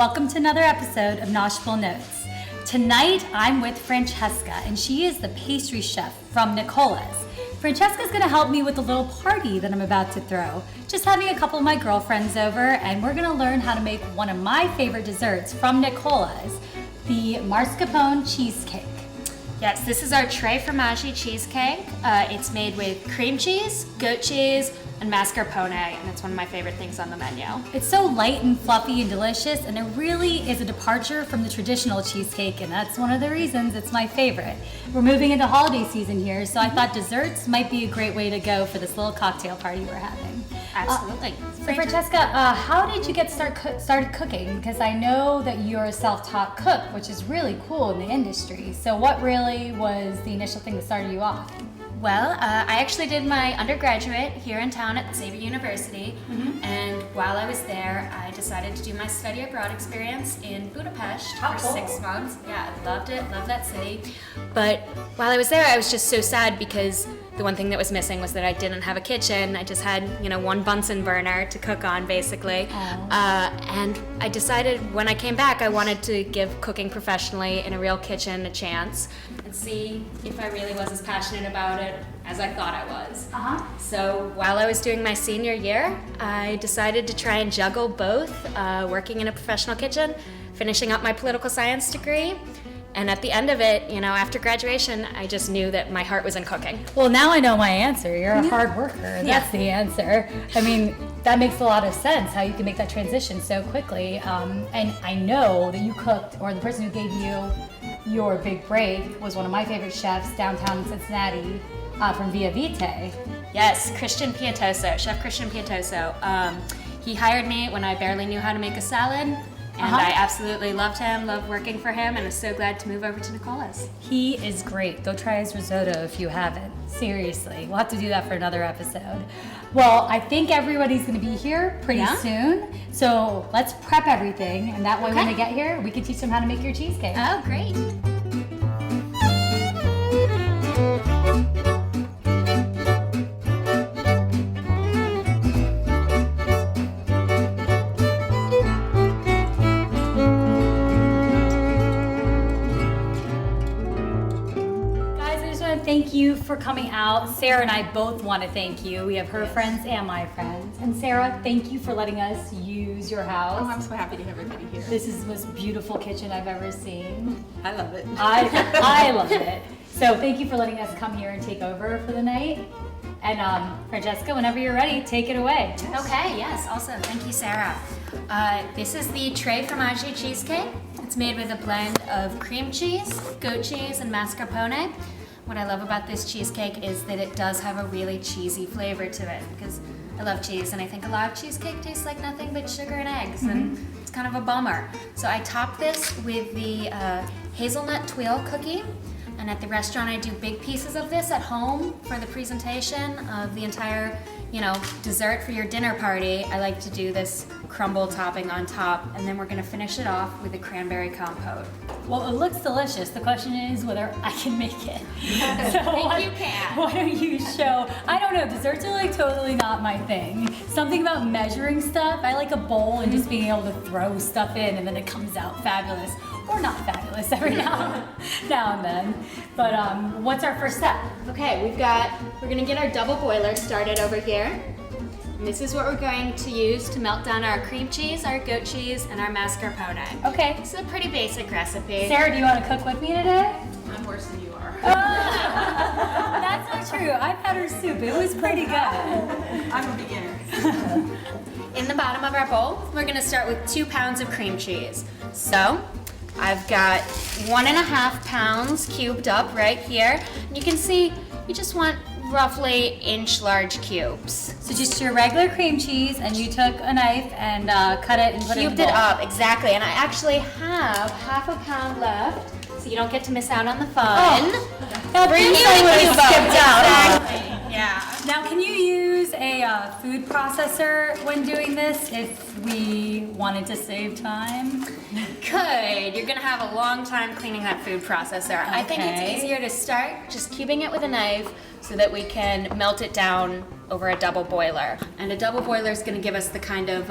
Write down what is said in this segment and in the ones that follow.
welcome to another episode of Noshable Notes. Tonight I'm with Francesca, and she is the pastry chef from Nicola's. Francesca's gonna help me with a little party that I'm about to throw. Just having a couple of my girlfriends over, and we're gonna learn how to make one of my favorite desserts from Nicola's, the mascarpone cheesecake. Yes, this is our Tre Fromaggi Cheesecake. It's made with cream cheese, goat cheese, and mascarpone, and it's one of my favorite things on the menu. It's so light and fluffy and delicious, and it really is a departure from the traditional cheesecake, and that's one of the reasons it's my favorite. We're moving into holiday season here, so I thought desserts might be a great way to go for this little cocktail party we're having. Absolutely. So Francesca, how did you get started cooking? Because I know that you're a self-taught cook, which is really cool in the industry. So what really was the initial thing that started you off? Well, I actually did my undergraduate here in town at Xavier University, and while I was there, I decided to do my study abroad experience in Budapest for 6 months. Yeah, I loved it, loved that city. But while I was there, I was just so sad because the one thing that was missing was that I didn't have a kitchen. I just had, one Bunsen burner to cook on, basically. And I decided when I came back, I wanted to give cooking professionally in a real kitchen a chance and see if I really was as passionate about it as I thought I was. So while I was doing my senior year, I decided to try and juggle both, working in a professional kitchen, finishing up my political science degree. And at the end of it, after graduation, I just knew that my heart was in cooking. Well, now I know my answer. You're a hard worker. That's the answer. I mean, that makes a lot of sense, how you can make that transition so quickly. And I know that you cooked, or the person who gave you your big break was one of my favorite chefs downtown in Cincinnati, from Videography. Yes, Chef Christian Pietoso. He hired me when I barely knew how to make a salad. And I absolutely loved him, loved working for him, and was so glad to move over to Nicola's. He is great. Go try his risotto if you haven't. Seriously. We'll have to do that for another episode. Well, I think everybody's going to be here pretty soon. So let's prep everything, and that way when they get here, we can teach them how to make your cheesecake. Oh, great. Thank you for coming out. Sarah and I both want to thank you. We have her friends and my friends. And Sarah, thank you for letting us use your house. Oh, I'm so happy to have everybody here. This is the most beautiful kitchen I've ever seen. I love it. I love it. So thank you for letting us come here and take over for the night. And Francesca, whenever you're ready, take it away. Okay, yes, also, thank you, Sarah. This is the Tre Fromaggi Cheesecake. It's made with a blend of cream cheese, goat cheese, and mascarpone. What I love about this cheesecake is that it does have a really cheesy flavor to it, because I love cheese and I think a lot of cheesecake tastes like nothing but sugar and eggs, and it's kind of a bummer. So I top this with the hazelnut tuile cookie, and at the restaurant I do big pieces of this at home for the presentation of the entire dessert for your dinner party. I like to do this crumble topping on top, and then we're gonna finish it off with a cranberry compote. Well, it looks delicious. The question is whether I can make it. So I think you can. Why don't you show? I don't know, desserts are totally not my thing. Something about measuring stuff. I like a bowl and just being able to throw stuff in and then it comes out fabulous. Or not fabulous every now and then. But what's our first step? Okay, we're gonna get our double boiler started over here. And this is what we're going to use to melt down our cream cheese, our goat cheese, and our mascarpone. Okay. This is a pretty basic recipe. Sarah, do you want to cook with me today? I'm worse than you are. That's not true. I've had her soup. It was pretty good. I'm a beginner. In the bottom of our bowl, we're gonna start with 2 pounds of cream cheese. So, I've got 1.5 pounds cubed up right here. And you can see, you just want roughly inch-large cubes. So just your regular cream cheese, and you took a knife and cut it and put it in the bowl. Cubed it up, exactly. And I actually have 1/2 pound left, so you don't get to miss out on the fun. Now, For you, this I would have skipped out. Exactly. Yeah. Now, can you use a food processor when doing this if we wanted to save time? Good. You're gonna have a long time cleaning that food processor. I think it's Okay. easier to start just cubing it with a knife so that we can melt it down over a double boiler. And a double boiler is going to give us the kind of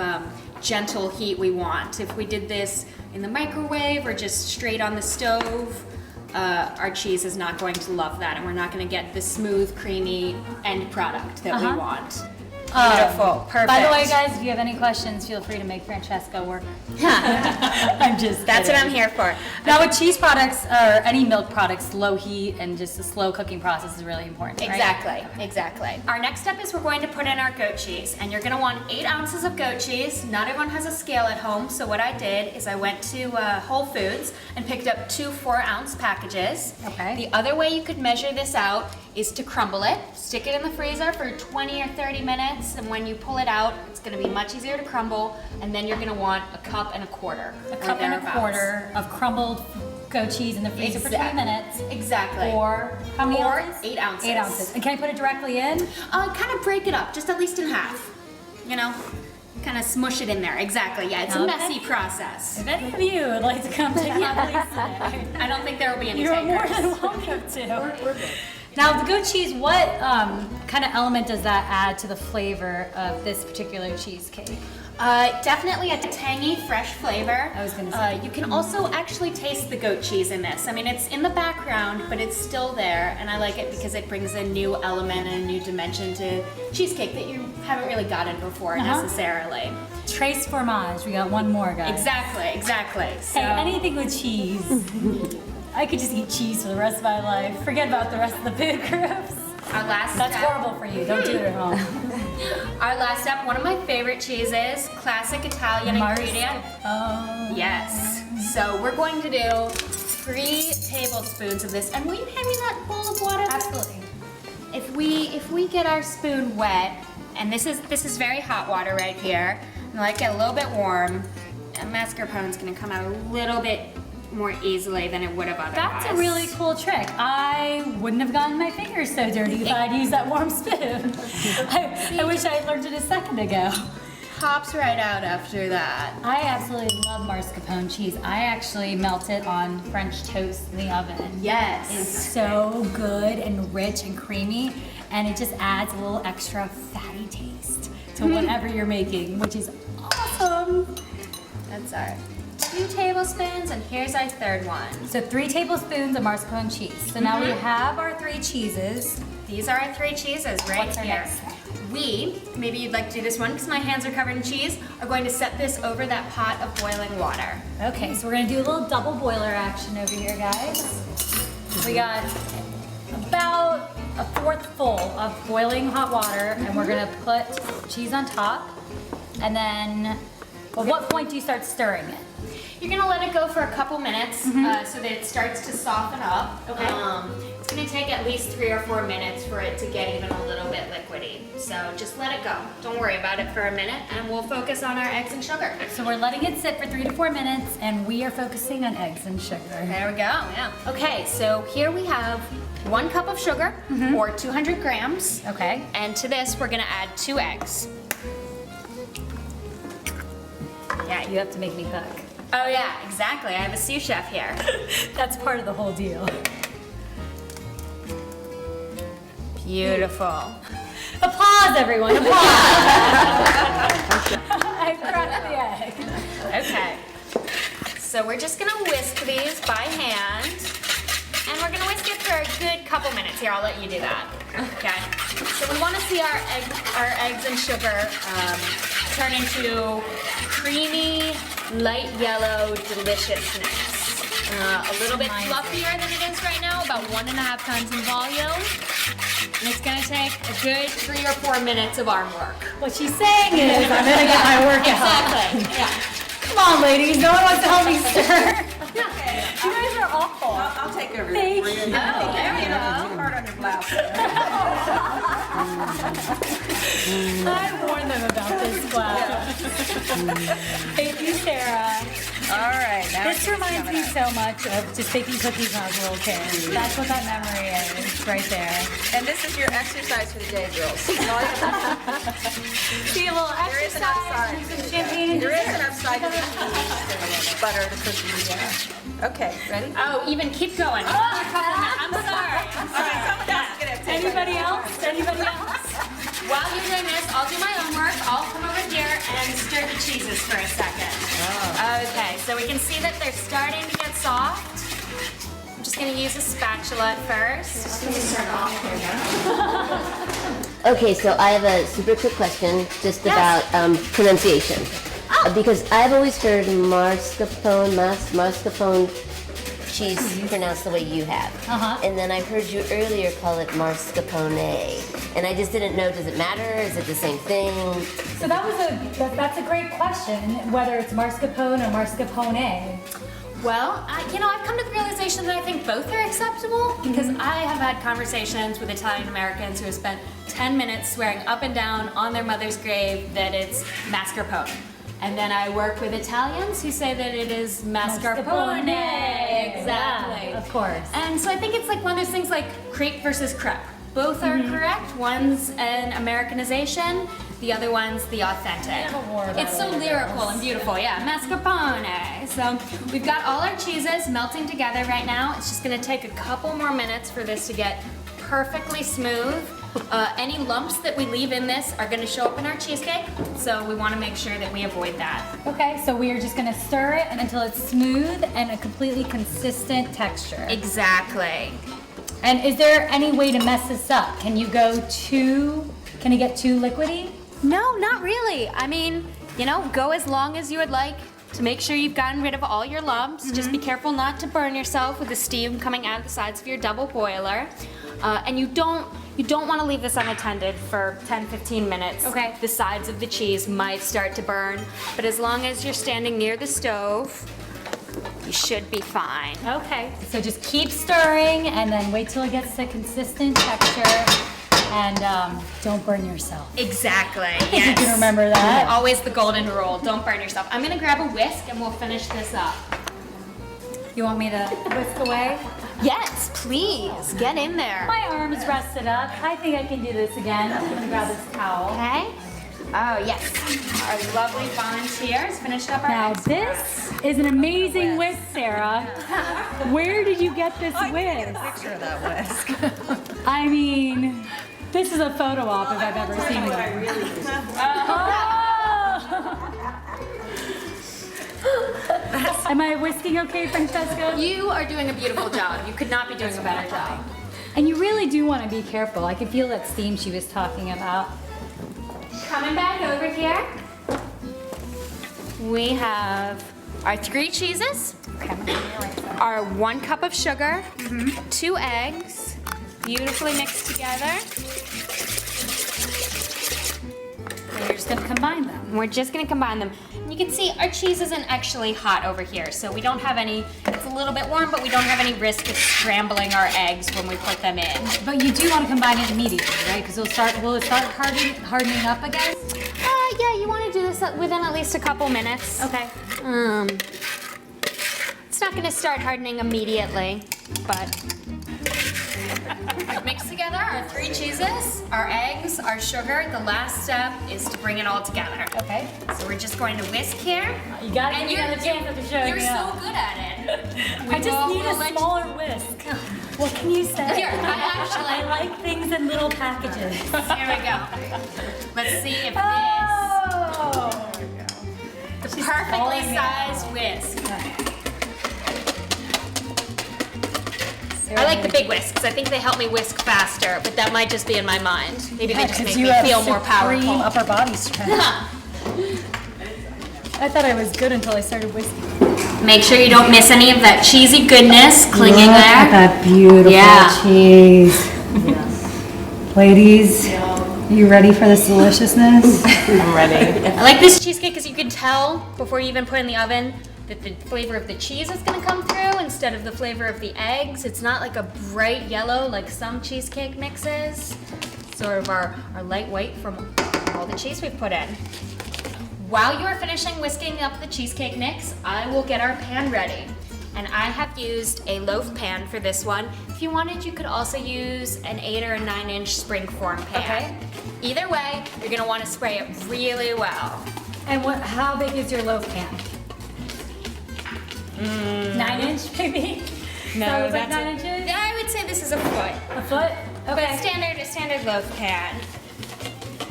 gentle heat we want. If we did this in the microwave or just straight on the stove, our cheese is not going to love that, and we're not going to get the smooth, creamy end product that we want. Beautiful, perfect. By the way, guys, if you have any questions, feel free to make Francesca work. I'm just That's kidding. what I'm here for. Now with cheese products or any milk products, low heat and just a slow cooking process is really important, right? Exactly, exactly. Our next step is we're going to put in our goat cheese, and you're going to want 8 ounces of goat cheese. Not everyone has a scale at home, so what I did is I went to Whole Foods and picked up 2 4-ounce packages. Okay. The other way you could measure this out is to crumble it, stick it in the freezer for 20 or 30 minutes, and when you pull it out, it's going to be much easier to crumble, and then you're going to want a cup and a quarter. A cup and a quarter of crumbled goat cheese in the freezer for 20 minutes. Exactly. Or how many ounces? 8 ounces. 8 ounces. And can I put it directly in? Kind of break it up, just at least in half. You know, kind of smush it in there. Exactly. Yeah, it's a messy process. If any of you would like to come take my place today, I don't think there will be any you're more takers. than welcome to. We're good. Now, the goat cheese, what kind of element does that add to the flavor of this particular cheesecake? Definitely a tangy, fresh flavor. I was gonna say. You can also actually taste the goat cheese in this. I mean, it's in the background, but it's still there, and I like it because it brings a new element and a new dimension to cheesecake that you haven't really gotten before necessarily. Tre Fromaggi. We got one more, guys. Exactly. So, Hey, anything with cheese. I could just eat cheese for the rest of my life. Forget about the rest of the food groups. our last That's step. horrible for you. Don't do it at home. Our last step, one of my favorite cheeses, classic Italian ingredient. Oh. Yes. So we're going to do 3 tablespoons of this. And will you hand me that bowl of water? Absolutely. If we get our spoon wet, and this is very hot water right here, and let it get a little bit warm, and mascarpone's gonna come out a little bit more easily than it would have otherwise. That's a really cool trick. I wouldn't have gotten my fingers so dirty if I'd used that warm spoon. I wish I had learned it a second ago. Pops right out after that. I absolutely love mascarpone cheese. I actually melt it on French toast in the oven. Yes. It's so good and rich and creamy, and it just adds a little extra fatty taste to whatever you're making, which is awesome. That's our 2 tablespoons, and here's our 3rd one. So 3 tablespoons of mascarpone cheese. So now we have our 3 cheeses. These are our 3 cheeses right What's our here. next step? We, maybe you'd like to do this one because my hands are covered in cheese, are going to set this over that pot of boiling water. Okay, so we're gonna do a little double boiler action over here, guys. We got about a 1/4 full of boiling hot water, and we're gonna put cheese on top. And then, at what point do you start stirring it? You're gonna let it go for a couple minutes so that it starts to soften up. Okay. It's gonna take at least 3 or 4 minutes for it to get even a little bit liquidy. So just let it go. Don't worry about it for a minute, and we'll focus on our eggs and sugar. So we're letting it sit for 3 to 4 minutes, and we are focusing on eggs and sugar. There we go, yeah. Okay, so here we have 1 cup of sugar, or 200 grams. Okay. And to this, we're gonna add 2 eggs. Yeah. You have to make me cook. Oh yeah, exactly. I have a sous chef here. That's part of the whole deal. Beautiful. Applause, everyone, applause! I cracked the egg. Okay. So we're just gonna whisk these by hand. And we're gonna whisk it for a good couple minutes. Here, I'll let you do that. Okay. So we wanna see our eggs and sugar turn into creamy, light yellow deliciousness. A little bit fluffier than it is right now, about 1.5 tons in volume. And it's gonna take a good 3 or 4 minutes of arm work. What she's saying is, I'm gonna get my workout. Exactly, yeah. Come on, ladies, no one wants to help me stir. You guys are awful. I'll take over. Thank for you. Oh, there we go. Too hard on your blouse. I warned them about this class. Thank you, Sarah. All right. Now This reminds me so much of just baking cookies when I was a little kid. That's what that memory is, right there. And this is your exercise for the day, girls. See a little There is an upside. exercise, some champagne and There is dessert. an upside to the butter, the cookies. Yeah. Okay, ready? Oh, even keep going. I'm sorry. All right, someone else is gonna take Anybody else? Anybody else? while you're doing this, I'll do my own work. I'll come over here and stir the cheeses for a second. Oh. Okay, so we can see that they're starting to get soft. I'm just gonna use a spatula at first. Okay, so I have a super quick question just about pronunciation. Because I've always heard mascarpone cheese pronounced the way you have. And then I heard you earlier call it mascarpone. And I just didn't know, does it matter? Is it the same thing? So that's a great question, whether it's mascarpone or mascarpone. Well, I've come to the realization that I think both are acceptable because I have had conversations with Italian Americans who have spent 10 minutes swearing up and down on their mother's grave that it's mascarpone. And then I work with Italians who say that it is mascarpone. Exactly. Yeah, of course. And so I think it's like one of those things like crepe versus crepe. Both are correct. One's an Americanization, the other one's the authentic. It's so lyrical and beautiful, yeah, mascarpone. So we've got all our cheeses melting together right now. It's just gonna take a couple more minutes for this to get perfectly smooth. Any lumps that we leave in this are gonna show up in our cheesecake, so we wanna make sure that we avoid that. Okay, so we are just gonna stir it until it's smooth and a completely consistent texture. Exactly. And is there any way to mess this up? Can it get too liquidy? No, not really. I mean, go as long as you would like to make sure you've gotten rid of all your lumps. Just be careful not to burn yourself with the steam coming out of the sides of your double boiler. And you don't want to leave this unattended for 10-15 minutes. Okay. The sides of the cheese might start to burn, but as long as you're standing near the stove, you should be fine. Okay. So just keep stirring and then wait till it gets to consistent texture and don't burn yourself. Exactly. Yes. You can remember that. Always the golden rule, don't burn yourself. I'm gonna grab a whisk and we'll finish this up. You want me to whisk away? Yes, please, get in there. My arm's rested up. I think I can do this again. I'm gonna grab this towel. Okay. Oh, yes. Our lovely volunteers finished up our Now eggs. this is an amazing whisk, Sarah. Where did you get this whisk? Picture of that whisk. I mean, this is a photo op if I've ever seen one. Oh! Am I whisking okay, Francesca? You are doing a beautiful job. You could not be doing a better job. And you really do want to be careful. I can feel that steam she was talking about. Coming back over here, we have our 3 cheeses, our 1 cup of sugar, 2 eggs, beautifully mixed together. And you're just going to combine them. We're just gonna combine them. And you can see our cheese isn't actually hot over here, so we don't have any, it's a little bit warm, but we don't have any risk of scrambling our eggs when we put them in. But you do want to combine it immediately, right? Because will it start hardening up again? Yeah, you wanna do this within at least a couple minutes. Okay. It's not gonna start hardening immediately, but mix together our 3 cheeses, our eggs, our sugar. The last step is to bring it all together. Okay. So we're just going to whisk here. You got And to give me the chance after showing You're me so up. good at it. I just need a smaller whisk. What can you say? Here, I like things in little packages. Here we go. Let's see if this perfectly sized whisk. I like the big whisks. I think they help me whisk faster, but that might just be in my mind. Maybe they just make me feel more powerful. Upper body strength. I thought I was good until I started whisking. Make sure you don't miss any of that cheesy goodness clinging Look there. at that beautiful cheese. Ladies, you ready for this deliciousness? I'm ready. I like this cheesecake because you can tell before you even put it in the oven that the flavor of the cheese is going to come through instead of the flavor of the eggs. It's not like a bright yellow like some cheesecake mixes. Sort of our light white from all the cheese we've put in. While you are finishing whisking up the cheesecake mix, I will get our pan ready. And I have used a loaf pan for this one. If you wanted, you could also use an 8 or a 9-inch springform pan. Okay. Either way, you're gonna wanna spray it really well. And how big is your loaf pan? 9-inch, maybe? No, so it's like that's 9 inches? I would say this is a foot. A foot? But a standard loaf pan.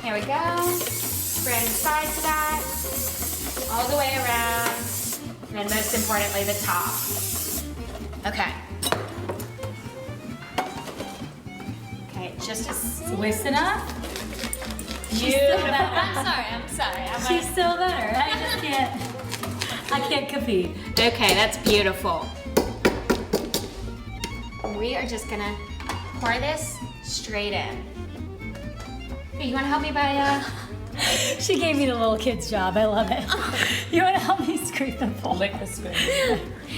Here we go. Spread the sides of that. All the way around. And then most importantly, the top. Okay. Okay, just as Twist enough. beautiful. I'm sorry. She's still better. I can't compete. Okay, that's beautiful. We are just gonna pour this straight in. Hey, you wanna help me by She gave me the little kid's job. I love it. You want to help me scrape the bowl? Lick the spoon.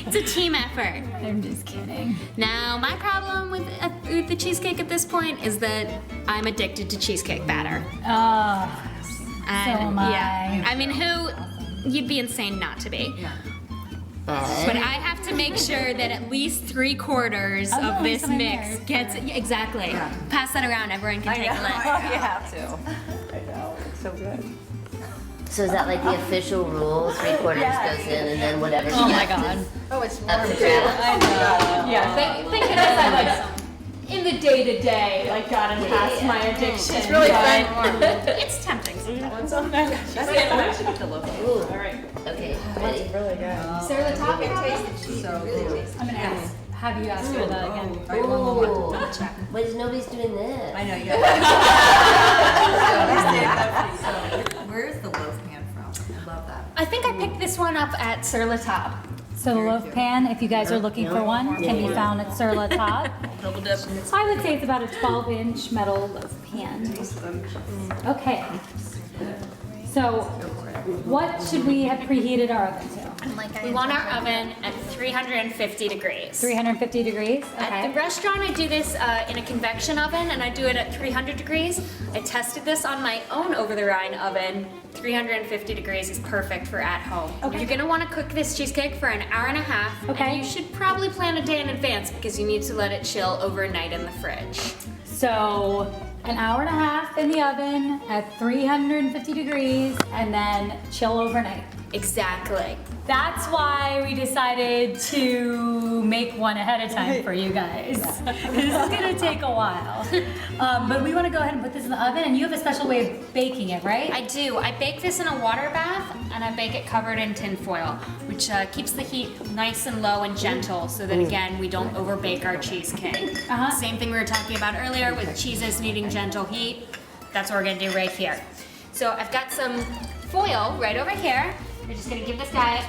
It's a team effort. I'm just kidding. Now, my problem with the cheesecake at this point is that I'm addicted to cheesecake batter. Oh, so am I. Yeah. I mean, you'd be insane not to be. Yeah. But I have to make sure that at least 3/4 I'm of going this somewhere mix there. gets exactly. Yeah. Pass that around. Everyone can take a lick. You have to. I know. It's so good. So is that like the official rule? 3/4 goes in, and then whatever. Oh my God. Oh, it's Up warm to too. balance. I know. Yeah, thank goodness I like in the day-to-day, like gotten past my addiction. It's really but fun. It's tempting. That's the look. Ooh. All right. Okay, ready? Really good. Sarah, the top It tastes so good. I'm gonna have you ask her that again. All right, one more. Ooh. Wait, nobody's doing this. I know you. Where's the loaf pan from? I love that. I think I picked this one up at Sur La Table. So the loaf pan, if you guys are looking for one, can be found at Sur La Table. Double dip. I would say it's about a 12-inch metal loaf pan. Okay. So what should we have preheated our oven to? We want our oven at 350 degrees. 350 degrees? At the Okay. restaurant, I do this in a convection oven, and I do it at 300 degrees. I tested this on my own over-the-Rhine oven. 350 degrees is perfect for at home. Okay. You're gonna want to cook this cheesecake for an hour and a half. Okay. And you should probably plan a day in advance because you need to let it chill overnight in the fridge. So an hour and a half in the oven at 350 degrees and then chill overnight. Exactly. That's why we decided to make one ahead of time for you guys. This is gonna take a while. But we wanna go ahead and put this in the oven, and you have a special way of baking it, right? I do. I bake this in a water bath, and I bake it covered in tin foil, which keeps the heat nice and low and gentle so that, again, we don't overbake our cheesecake. Same thing we were talking about earlier with cheeses needing gentle heat. That's what we're gonna do right here. So I've got some foil right over here. We're just gonna give this guy a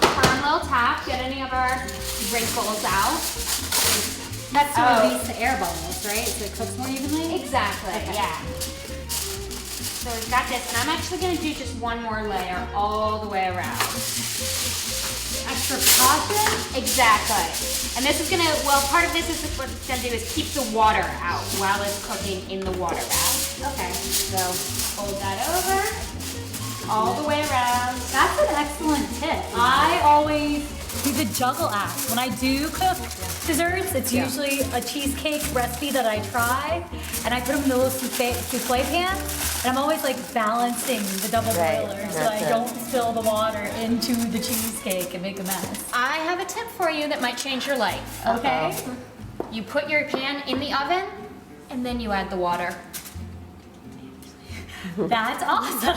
firm little tap, get any of our wrinkles out. That's to release the air bubbles, right? So it cooks more evenly? Exactly, yeah. So we've got this, and I'm actually gonna do just one more layer all the way around. Extra caution? Exactly. And this is gonna, well, part of this is what it's gonna do is keep the water out while it's cooking in the water bath. Okay. So fold that over, all the way around. That's an excellent tip. I always do the juggle act. When I do cook desserts, it's usually a cheesecake recipe that I try, and I put them in the little souffle pan, and I'm always like balancing the double Right, boiler so that's I it. don't spill the water into the cheesecake and make a mess. I have a tip for you that might change your life. Okay? You put your pan in the oven, and then you add the water. That's awesome.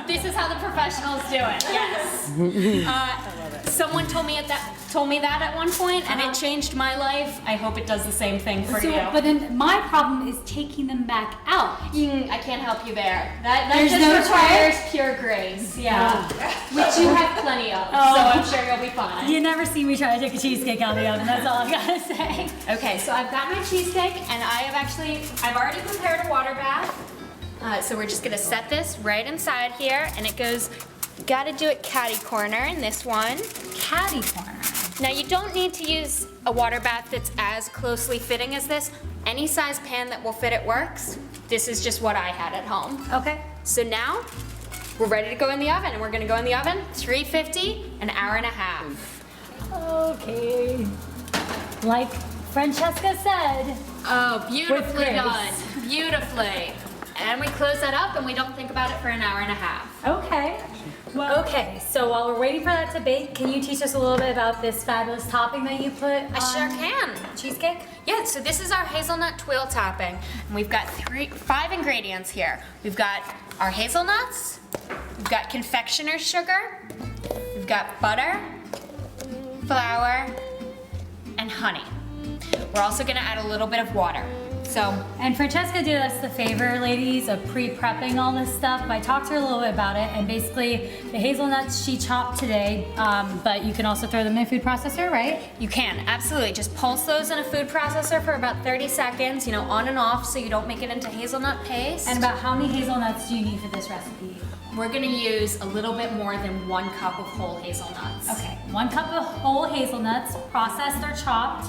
This is how the professionals do it. Yes. Someone told me that at one point, and it changed my life. I hope it does the same thing for you. But then my problem is taking them back out. I can't help you there. That There's just no requires pure grace. Yeah. Which you have plenty of. So I'm sure you'll be fine. You never see me try to take a cheesecake out of the oven, that's all I gotta say. Okay, so I've got my cheesecake, and I've already prepared a water bath. So we're just gonna set this right inside here, and it goes, gotta do it catty corner in this one. Catty corner. Now you don't need to use a water bath that's as closely fitting as this. Any size pan that will fit it works. This is just what I had at home. Okay. So now, we're ready to go in the oven, and we're gonna go in the oven, 350, an hour and a half. Okay. Like Francesca said. Oh, beautifully grace. done, beautifully. And we close that up, and we don't think about it for an hour and a half. Okay. Well, okay, so while we're waiting for that to bake, can you teach us a little bit about this fabulous topping that you put I sure on can. cheesecake? Yeah, so this is our hazelnut twill topping. And we've got 5 ingredients here. We've got our hazelnuts, we've got confectioner's sugar, we've got butter, flour, and honey. We're also gonna add a little bit of water. And Francesca did us the favor, ladies, of pre-prepping all this stuff. I talked to her a little bit about it, and basically the hazelnuts she chopped today, but you can also throw them in a food processor, right? You can, absolutely. Just pulse those in a food processor for about 30 seconds, you know, on and off so you don't make it into hazelnut paste. And about how many hazelnuts do you need for this recipe? We're gonna use a little bit more than 1 cup of whole hazelnuts. Okay, 1 cup of whole hazelnuts, processed or chopped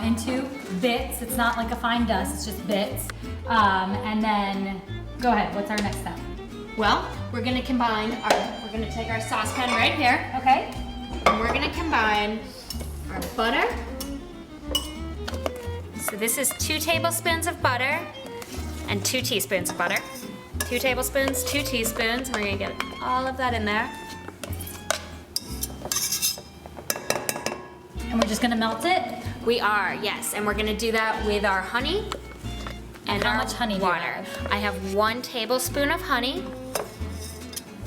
into bits. It's not like a fine dust, it's just bits. And then, go ahead, what's our next step? Well, we're gonna take our saucepan right here. Okay. And we're gonna combine our butter. So this is 2 tablespoons of butter and 2 teaspoons of butter. 2 tablespoons, 2 teaspoons. We're gonna get all of that in there. And we're just gonna melt it? We are, yes. And we're gonna do that with our honey and How our much honey do you water. have? I have 1 tablespoon of honey.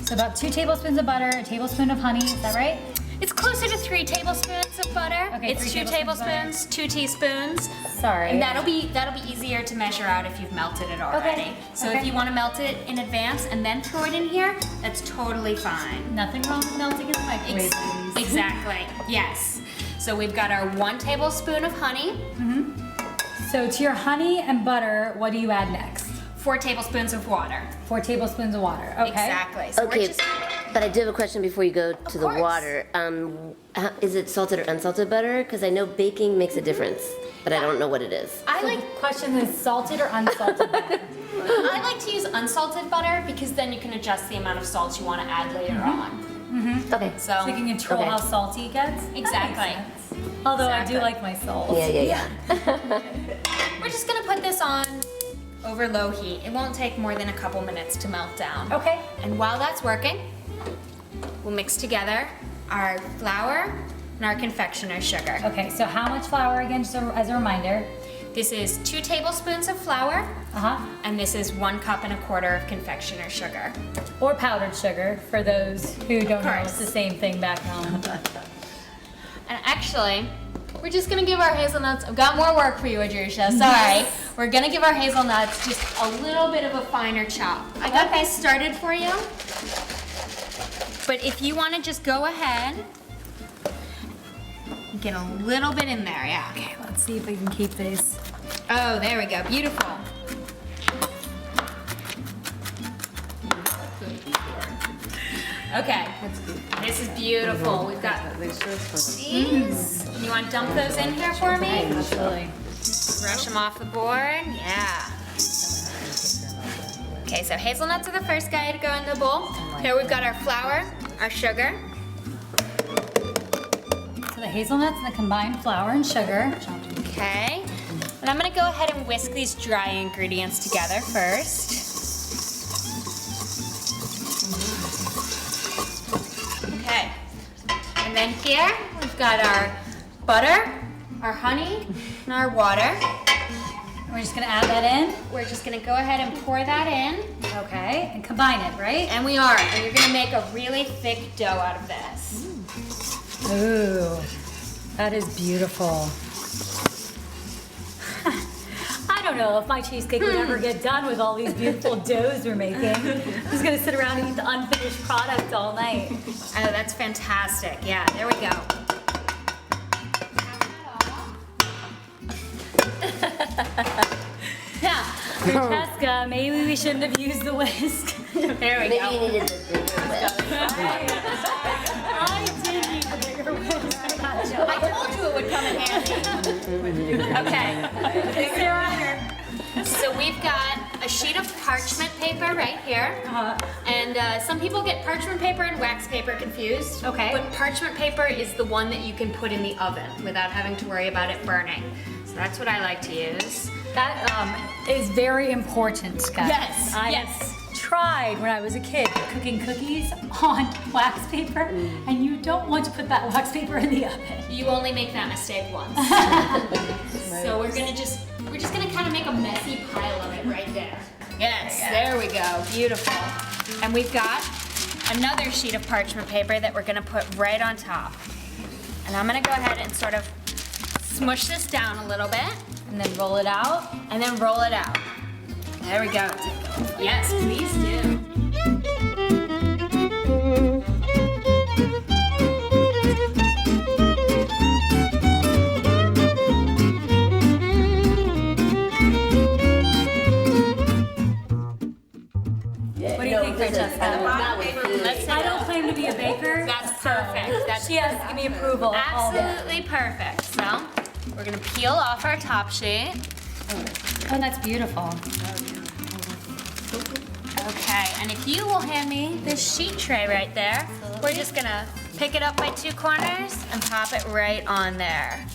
So about 2 tablespoons of butter, a tablespoon of honey, is that right? It's closer to 3 tablespoons of butter. Okay, it's 3 2 tablespoons of butter. tablespoons, 2 teaspoons. Sorry. And that'll be easier to measure out if you've melted it already. Okay, So okay. if you want to melt it in advance and then throw it in here, that's totally fine. Nothing wrong with melting in the microwave, ladies. Exactly. Yes. So we've got our 1 tablespoon of honey, So to your honey and butter, what do you add next? 4 tablespoons of water. 4 tablespoons of water, okay. Exactly. So we're Okay, just but I do have a question before you go to the course. water. Is it salted or unsalted butter? Because I know baking makes a difference, but I don't know what it is. I So like the question is salted or unsalted butter? I like to use unsalted butter because then you can adjust the amount of salt you want to add later on. Okay. So So you can control Okay. how salty it gets? That makes Exactly. sense. Although I do Exactly. like my salt. Yeah. we're just gonna put this on over low heat. It won't take more than a couple minutes to melt down. Okay. And while that's working, we'll mix together our flour and our confectioner's sugar. Okay, so how much flour again, just as a reminder? This is 2 tablespoons of flour, Uh-huh. and this is 1 cup and a quarter of confectioner's sugar. Or powdered sugar, for those who don't know, course. it's the same thing back home. And actually, we're just gonna give our hazelnuts, I've got more work for you, Adhrucia, sorry. We're gonna give our hazelnuts just a little bit of a finer chop. I got these started for you, but if you wanna just go ahead, get a little bit in there, yeah. Okay, let's see if we can keep these. Oh, there we go, beautiful. Okay, this is beautiful. We've got these. You want to dump those in here for me? Absolutely. Brush them off the board. Yeah. Okay, so hazelnuts are the first guy to go in the bowl. Here we've got our flour, our sugar. So the hazelnuts and the combined flour and sugar. Okay. And I'm gonna go ahead and whisk these dry ingredients together first. Okay. And then here we've got our butter, our honey, and our water. And we're just gonna add that in. We're just gonna go ahead and pour that in. Okay, and combine it, right? And we are. And you're gonna make a really thick dough out of this. Ooh, that is beautiful. I don't know if my cheesecake would ever get done with all these beautiful doughs we're making. I'm just gonna sit around and eat the unfinished product all night. Oh, that's fantastic. Yeah, there we go. Yeah, Francesca, maybe we shouldn't have used the whisk. There we Maybe go. you needed the bigger whisk. I did need the bigger whisk. I told you it would come in handy. Okay. Sarah. So we've got a sheet of parchment paper right here. And some people get parchment paper and wax paper confused. Okay. But parchment paper is the one that you can put in the oven without having to worry about it burning. So that's what I like to use. That is very important, guys. Yes, I yes. tried when I was a kid cooking cookies on wax paper, and you don't want to put that wax paper in the oven. You only make that mistake once. So we're just gonna kind of make a messy pile of it right there. Yes, there we go, beautiful. And we've got another sheet of parchment paper that we're gonna put right on top. And I'm gonna go ahead and sort of smush this down a little bit. And then roll it out. And then roll it out. There we go. Yes, please do. What do you think, Francesca? I don't claim to be a baker. That's perfect. She has to give me approval. Absolutely perfect. So we're gonna peel off our top sheet. Oh, that's beautiful. Okay, and if you will hand me this sheet tray right there, we're just gonna pick it up by 2 corners and pop it right on there.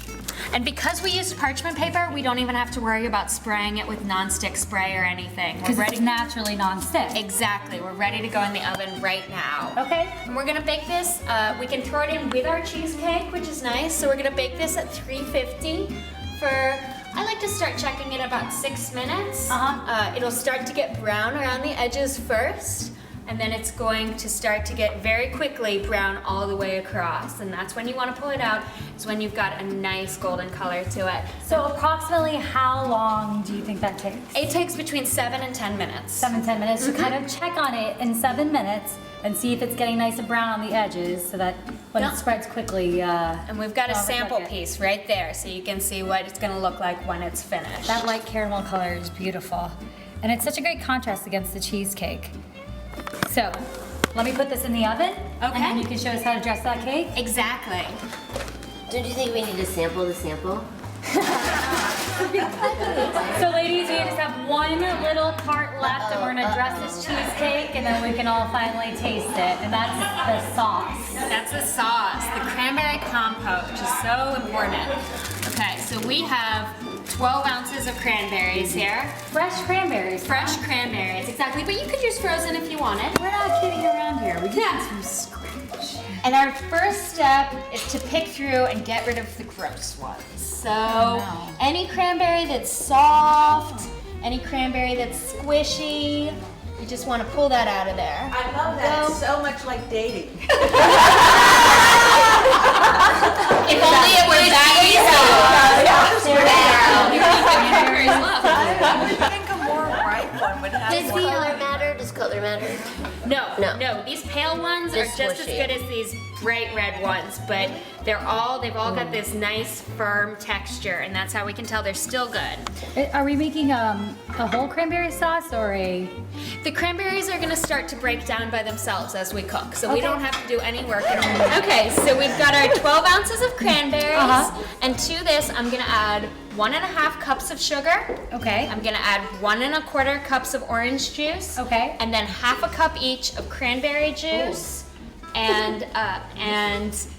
And because we used parchment paper, we don't even have to worry about spraying it with nonstick spray or anything. Because it's naturally non-stick. Exactly, we're ready to go in the oven right now. Okay. And we're gonna bake this, we can throw it in with our cheesecake, which is nice. So we're gonna bake this at 350 for, I like to start checking it about 6 minutes. It'll start to get brown around the edges first, and then it's going to start to get very quickly brown all the way across. And that's when you want to pull it out, is when you've got a nice golden color to it. So approximately how long do you think that takes? It takes between 7 and 10 minutes. 7, 10 minutes. So kind of check on it in 7 minutes and see if it's getting nice and brown on the edges so that when it spreads quickly. And we've got a sample like piece right there so you can see what it's gonna look like when it's finished. That light caramel color is beautiful. And it's such a great contrast against the cheesecake. So, let me put this in the oven. And then you can show us how to dress that cake. Exactly. Don't you think we need to sample the sample? So ladies, we just have one little part left and we're gonna dress this cheesecake and then we can all finally taste it. And that's the sauce. That's the sauce, the cranberry compote, which is so important. Okay, so we have 12 ounces of cranberries here. Fresh cranberries. Fresh cranberries, exactly. But you could use frozen if you wanted. We're not kidding around here. We just from scratch. And our first step is to pick through and get rid of the gross ones. So any cranberry that's soft, any cranberry that's squishy, you just want to pull that out of there. I love that. It's so much like dating. If only it were that easy. I think a more ripe one would have Does more. color matter? Does color matter? No. These pale ones are Just just as squishy. good as these bright red ones, but they've all got this nice firm texture, and that's how we can tell they're still good. Are we making a whole cranberry sauce or a? The cranberries are gonna start to break down by themselves as we cook, so we Okay. don't have to do any work at all. Okay, so we've got our 12 ounces of cranberries, and to this I'm gonna add 1.5 cups of sugar. Okay. I'm gonna add 1.25 cups of orange juice. Okay. And then 1/2 cup each of cranberry juice and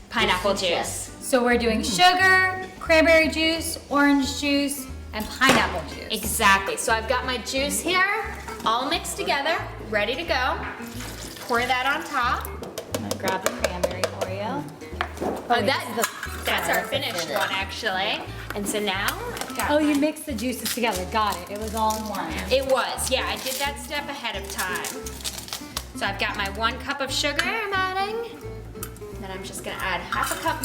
pineapple juice. So we're doing sugar, cranberry juice, orange juice, and pineapple juice. Exactly. So I've got my juice here, all mixed together, ready to go. Pour that on top. I'm gonna grab the cranberry for you. That's our finished one, actually. And so now I've got. Oh, you mixed the juices together. Got it. It was all in one. It was, yeah. I did that step ahead of time. So I've got my 1 cup of sugar I'm adding. Then I'm just gonna add 1/2 cup.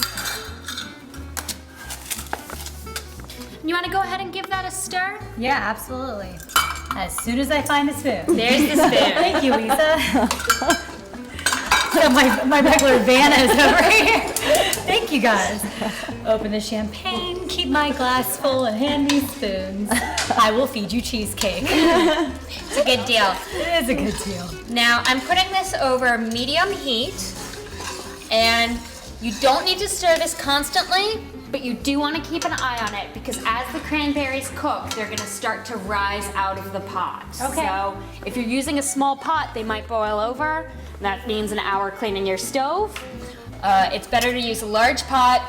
You wanna go ahead and give that a stir? Yeah, absolutely. As soon as I find a spoon. There's the spoon. Thank you, Lisa. So my regular Vanna is over here. Thank you guys. Open the champagne, keep my glass full, and hand me spoons. I will feed you cheesecake. It's a good deal. It is a good deal. Now I'm putting this over medium heat, and you don't need to stir this constantly, but you do want to keep an eye on it because as the cranberries cook, they're going to start to rise out of the pot. Okay. So if you're using a small pot, they might boil over. That means an hour cleaning your stove. It's better to use a large pot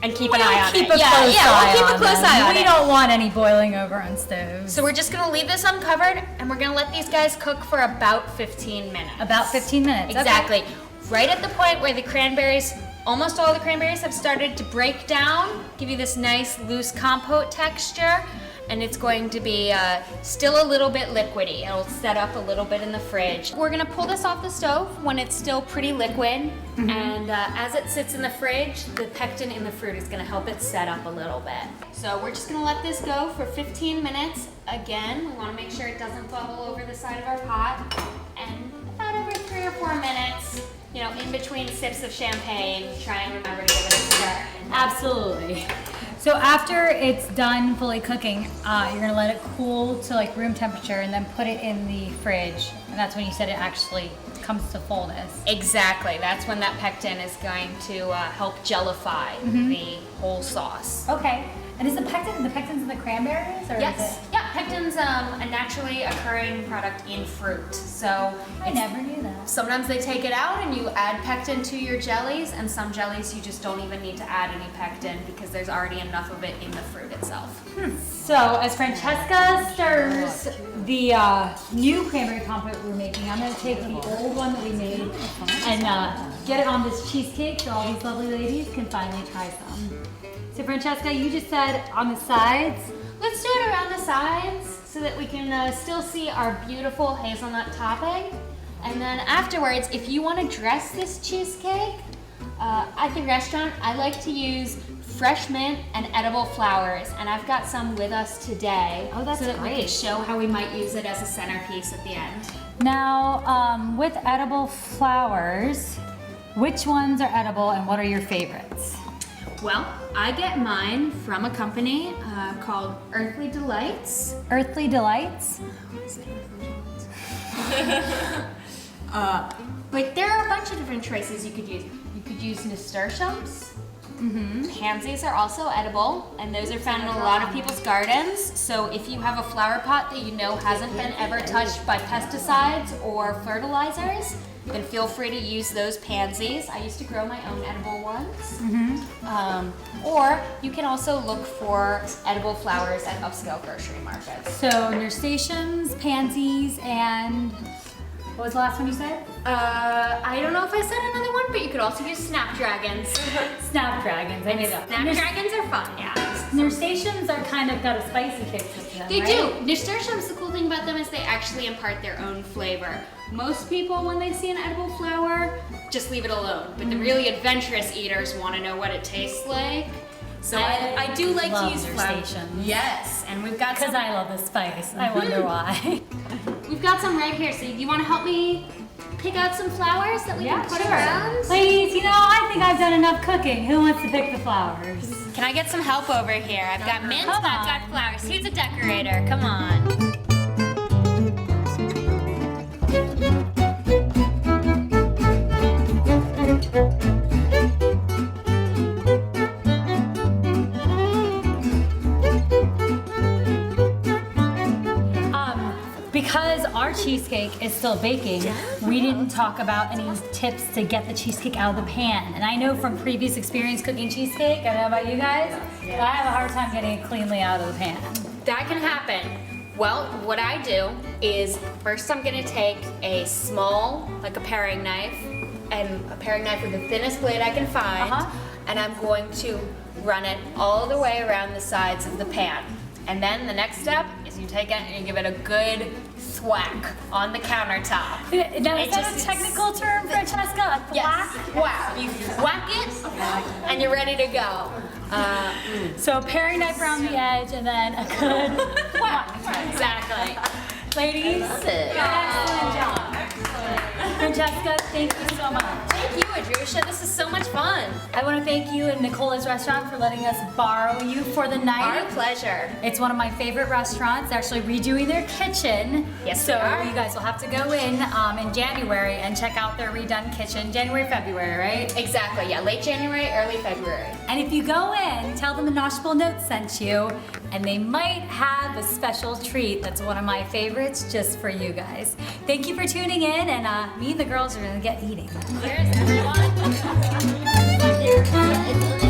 and keep an eye on it. We'll keep a close eye on it. We don't want any boiling over on stoves. So we're just gonna leave this uncovered, and we're gonna let these guys cook for about 15 minutes. About 15 minutes. Exactly. Okay. Right at the point where the cranberries, almost all the cranberries have started to break down, give you this nice loose compote texture, and it's going to be still a little bit liquidy. It'll set up a little bit in the fridge. We're gonna pull this off the stove when it's still pretty liquid, and as it sits in the fridge, the pectin in the fruit is gonna help it set up a little bit. So we're just gonna let this go for 15 minutes. Again, we wanna make sure it doesn't bubble over the side of our pot, and about every 3 or 4 minutes, you know, in between sips of champagne, try and remember to give it a stir. Absolutely. So after it's done fully cooking, you're gonna let it cool to like room temperature and then put it in the fridge. And that's when you said it actually comes to fullness. Exactly. That's when that pectin is going to help gellify the whole sauce. Okay. And is the pectin's in the cranberries? Or Yes. Is it... Yeah, pectin's a naturally occurring product in fruit. So I never knew that. sometimes they take it out and you add pectin to your jellies, and some jellies you just don't even need to add any pectin because there's already enough of it in the fruit itself. So as Francesca stirs the new cranberry compote we're making, I'm gonna take the old one that we made and get it on this cheesecake so all these lovely ladies can finally try some. So Francesca, you just said on the sides. Let's do it around the sides so that we can still see our beautiful hazelnut topping. And then afterwards, if you want to dress this cheesecake, at the restaurant, I like to use fresh mint and edible flowers. And I've got some with us today. Oh, that's so that we great. can show how we might use it as a centerpiece at the end. Now, with edible flowers, which ones are edible and what are your favorites? Well, I get mine from a company called Earthly Delights. Earthly Delights? But there are a bunch of different choices you could use. You could use nasturtiums. Pansies are also edible, and those are found in a lot of people's gardens. So if you have a flower pot that you know hasn't been ever touched by pesticides or fertilizers, then feel free to use those pansies. I used to grow my own edible ones. Or you can also look for edible flowers at upscale grocery markets. So nasturtiums, pansies, and what was the last one you said? I don't know if I said another one, but you could also use snapdragons. Snapdragons, I made that. Snapdragons are fun, yeah. Nasturtiums are kind of got a spicy kick to them, They right? do. Nasturtiums, the cool thing about them is they actually impart their own flavor. Most people, when they see an edible flower, just leave it alone. But the really adventurous eaters want to know what it tastes like. So I do like to use flowers. Yes, and we've got Because some. I love the spice. I wonder why. We've got some right here. So you want to help me pick out some flowers that we can put around? Ladies, you know, I think I've done enough cooking. Who wants to pick the flowers? Can I get some help over here? I've got mint and Come I've got on. flowers. Who's a decorator? Come on. Because our cheesecake is still baking, we didn't talk about any tips to get the cheesecake out of the pan. And I know from previous experience cooking cheesecake, I don't know about you guys, but I have a hard time getting it cleanly out of the pan. That can happen. Well, what I do is first I'm gonna take a small, like a paring knife, and a paring knife with the thinnest blade I can find, and I'm going to run it all the way around the sides of the pan. And then the next step is you take it and you give it a good thwack on the countertop. Now, is that a technical term, Francesca? A Yes, thwack? wow. You whack it, and you're ready to go. So a paring knife around the edge and then a good whack. Exactly. Ladies, Love it. excellent job. Francesca, thank you so much. Thank you, Adhrucia. This is so much fun. I want to thank you and Nicola's restaurant for letting us borrow you for the night. Our pleasure. It's one of my favorite restaurants. They're actually redoing their kitchen. Yes, so they are. you guys will have to go in January and check out their redone kitchen. January, February, right? Exactly, yeah. Late January, early February. And if you go in, tell them the Noshable Notes sent you, and they might have a special treat that's one of my favorites just for you guys. Thank you for tuning in, and me and the girls are gonna get eating. Cheers, everyone. Yeah, it's